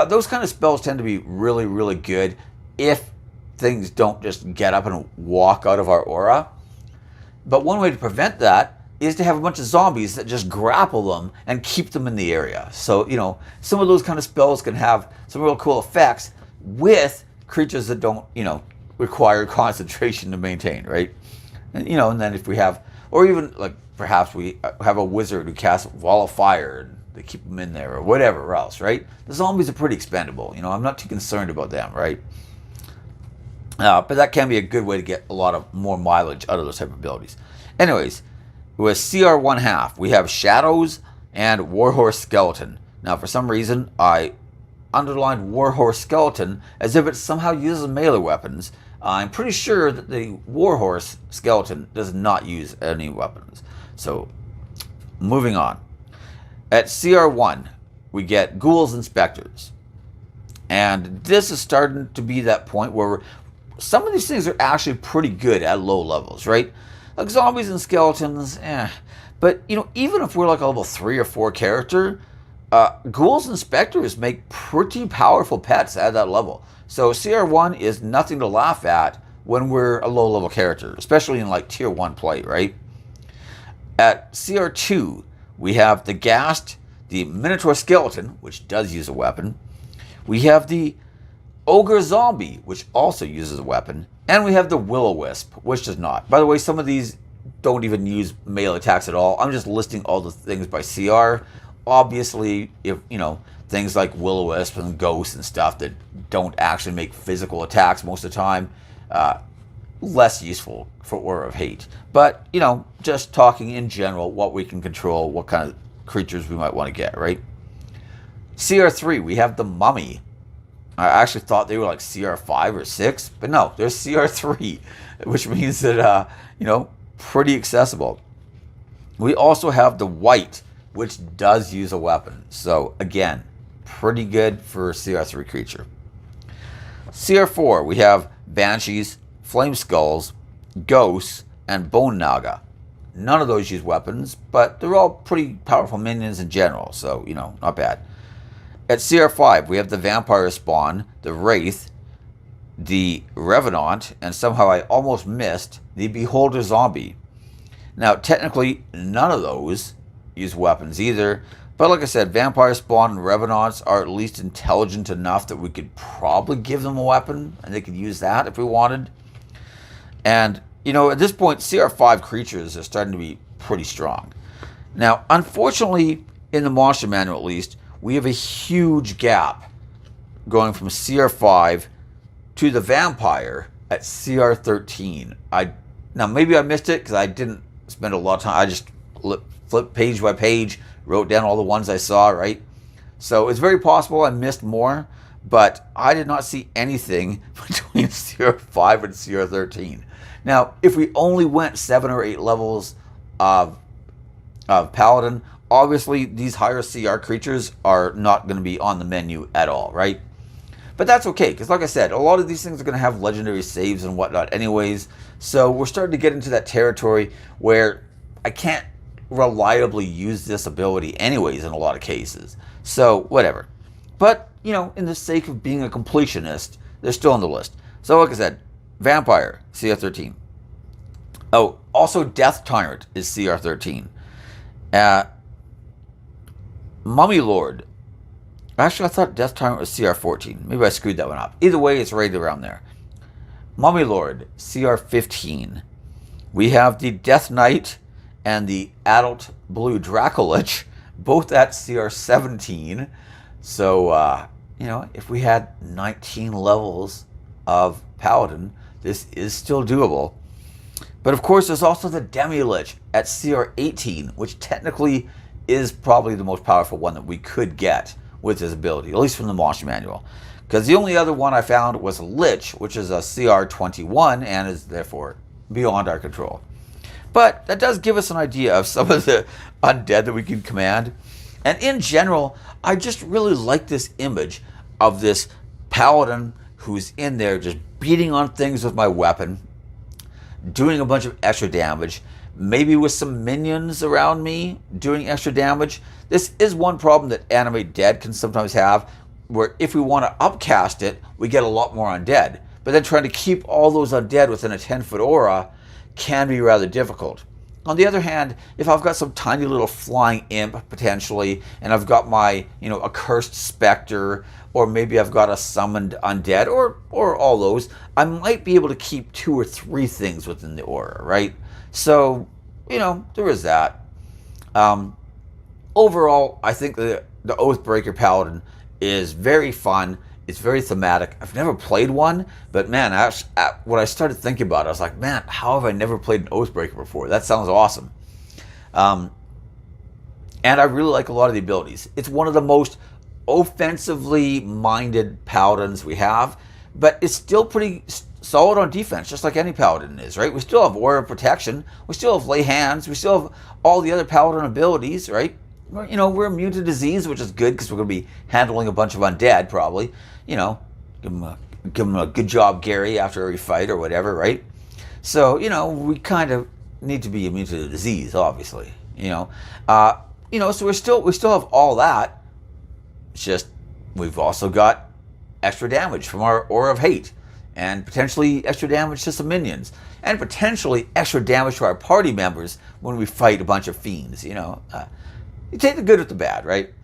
Those kind of spells tend to be really, really good if things don't just get up and walk out of our aura. But one way to prevent that is to have a bunch of zombies that just grapple them and keep them in the area. So, you know, some of those kind of spells can have some real cool effects with creatures that don't, you know, require concentration to maintain, right? And, you know, and then if we have, or even like perhaps we have a wizard who casts Wall of Fire and they keep them in there or whatever else, right? The zombies are pretty expendable. You know, I'm not too concerned about them, right? But that can be a good way to get a lot of more mileage out of those type of abilities. Anyways, with CR 1/2, we have Shadows and Warhorse Skeleton. Now, for some reason, I underlined Warhorse Skeleton as if it somehow uses melee weapons. I'm pretty sure that the Warhorse Skeleton does not use any weapons. So, moving on. At CR 1, we get Ghouls and Spectres. And this is starting to be that point where some of these things are actually pretty good at low levels, right? Like zombies and skeletons, But, you know, even if we're like a level 3 or 4 character, ghouls and specters make pretty powerful pets at that level. So CR1 is nothing to laugh at when we're a low level character, especially in like tier 1 play, right? At CR2, we have the Ghast, the Minotaur Skeleton, which does use a weapon. We have the Ogre Zombie, which also uses a weapon. And we have the Will-O-Wisp, which does not. By the way, some of these don't even use melee attacks at all. I'm just listing all the things by CR. Obviously, if you know, things like Will-O-Wisp and Ghosts and stuff that don't actually make physical attacks most of the time, less useful for Aura of Hate. But, you know, just talking in general, what we can control, what kind of creatures we might want to get, right? CR3, we have the Mummy. I actually thought they were like CR5 or 6, but no, they're CR3, which means that, you know, pretty accessible. We also have the Wight, which does use a weapon. So, again, pretty good for a CR3 creature. CR4, we have Banshees, Flame Skulls, Ghosts, and Bone Naga. None of those use weapons, but they're all pretty powerful minions in general, so, you know, not bad. At CR5, we have the Vampire Spawn, the Wraith, the Revenant, and somehow I almost missed the Beholder Zombie. Now, technically, none of those use weapons either, but like I said, Vampire Spawn and Revenants are at least intelligent enough that we could probably give them a weapon, and they could use that if we wanted. And, you know, at this point, CR5 creatures are starting to be pretty strong. Now, unfortunately, in the Monster Manual at least, we have a huge gap going from CR5 to the Vampire at CR13. Now, maybe I missed it because I didn't spend a lot of time. I just flipped page by page, wrote down all the ones I saw, right? So it's very possible I missed more, but I did not see anything between CR5 and CR13. Now, if we only went 7 or 8 levels of Paladin, obviously these higher CR creatures are not going to be on the menu at all, right? But that's okay, because like I said, a lot of these things are going to have legendary saves and whatnot anyways. So we're starting to get into that territory where I can't reliably use this ability anyways in a lot of cases. So whatever. But, you know, in the sake of being a completionist, they're still on the list. So like I said, Vampire, CR 13. Oh, also Death Tyrant is CR 13. Mummy Lord. Actually, I thought Death Tyrant was CR 14. Maybe I screwed that one up. Either way, it's right around there. Mummy Lord, CR 15. We have the Death Knight and the Adult Blue Dracolich, both at CR 17. So, you know, if we had 19 levels of Paladin, this is still doable. But of course, there's also the Demi-Lich at CR 18, which technically is probably the most powerful one that we could get with his ability, at least from the Monster Manual. Because the only other one I found was Lich, which is a CR 21 and is therefore beyond our control. But that does give us an idea of some of the undead that we can command. And in general, I just really like this image of this Paladin who's in there just beating on things with my weapon, doing a bunch of extra damage, maybe with some minions around me doing extra damage. This is one problem that Animate Dead can sometimes have, where if we want to upcast it, we get a lot more undead. But then trying to keep all those undead within a 10-foot aura can be rather difficult. On the other hand, if I've got some tiny little flying imp potentially, and I've got my, you know, accursed specter, or maybe I've got a summoned undead, or all those, I might be able to keep 2 or 3 things within the aura, right? So, you know, there is that. Overall, I think the Oathbreaker Paladin is very fun. It's very thematic. I've never played one, but man, when I started thinking about it, I was like, man, how have I never played an Oathbreaker before? That sounds awesome. And I really like a lot of the abilities. It's one of the most offensively minded Paladins we have, but it's still pretty solid on defense, just like any Paladin is, right? We still have Aura of Protection. We still have Lay Hands. We still have all the other Paladin abilities, right? You know, we're immune to disease, which is good because we're going to be handling a bunch of undead, probably. You know, give them a good job, Gary, after every fight or whatever, right? So, you know, we kind of need to be immune to the disease, obviously. You know, so we still have all that. It's just we've also got extra damage from our Aura of Hate, and potentially extra damage to some minions, and potentially extra damage to our party members when we fight a bunch of fiends. You know. You take the good with the bad, right?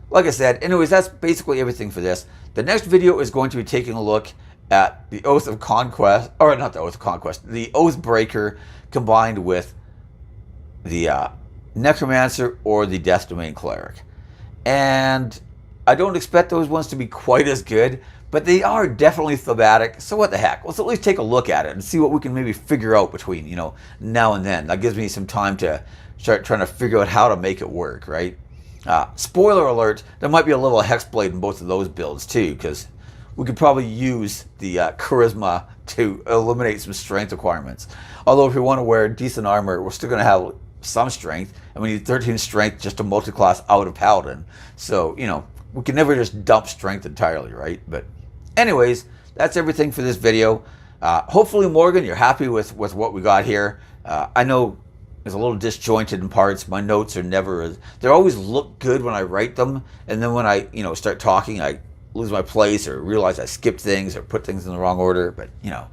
Like I said, anyways, that's basically everything for this. The next video is going to be taking a look at the Oath of Conquest, or not the Oath of Conquest, the Oathbreaker combined with the Necromancer or the Death Domain Cleric. And I don't expect those ones to be quite as good, but they are definitely thematic, so what the heck? Let's at least take a look at it and see what we can maybe figure out between, you know, now and then. That gives me some time to start trying to figure out how to make it work, right? Spoiler alert, there might be a little Hexblade in both of those builds too, because we could probably use the charisma to eliminate some strength requirements. Although if we want to wear decent armor, we're still going to have some strength, and we need 13 strength just to multi-class out of Paladin. So, you know, we can never just dump strength entirely, right? But anyways, that's everything for this video. Hopefully, Morgan, you're happy with what we got here. I know it's a little disjointed in parts. My notes are never, they always look good when I write them, and then when I, you know, start talking, I lose my place or realize I skipped things or put things in the wrong order. But, you know,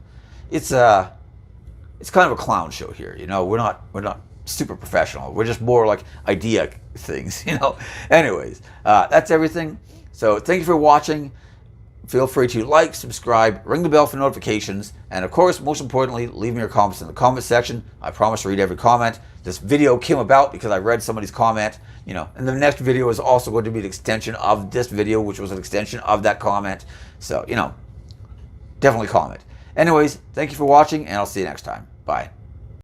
it's kind of a clown show here. You know, we're not super professional. We're just more like idea things, you know. Anyways, that's everything. So thank you for watching. Feel free to like, subscribe, ring the bell for notifications, and of course, most importantly, leave me your comments in the comment section. I promise to read every comment. This video came about because I read somebody's comment, you know, and the next video is also going to be an extension of this video, which was an extension of that comment. So, you know, definitely comment. Anyways, thank you for watching, and I'll see you next time. Bye.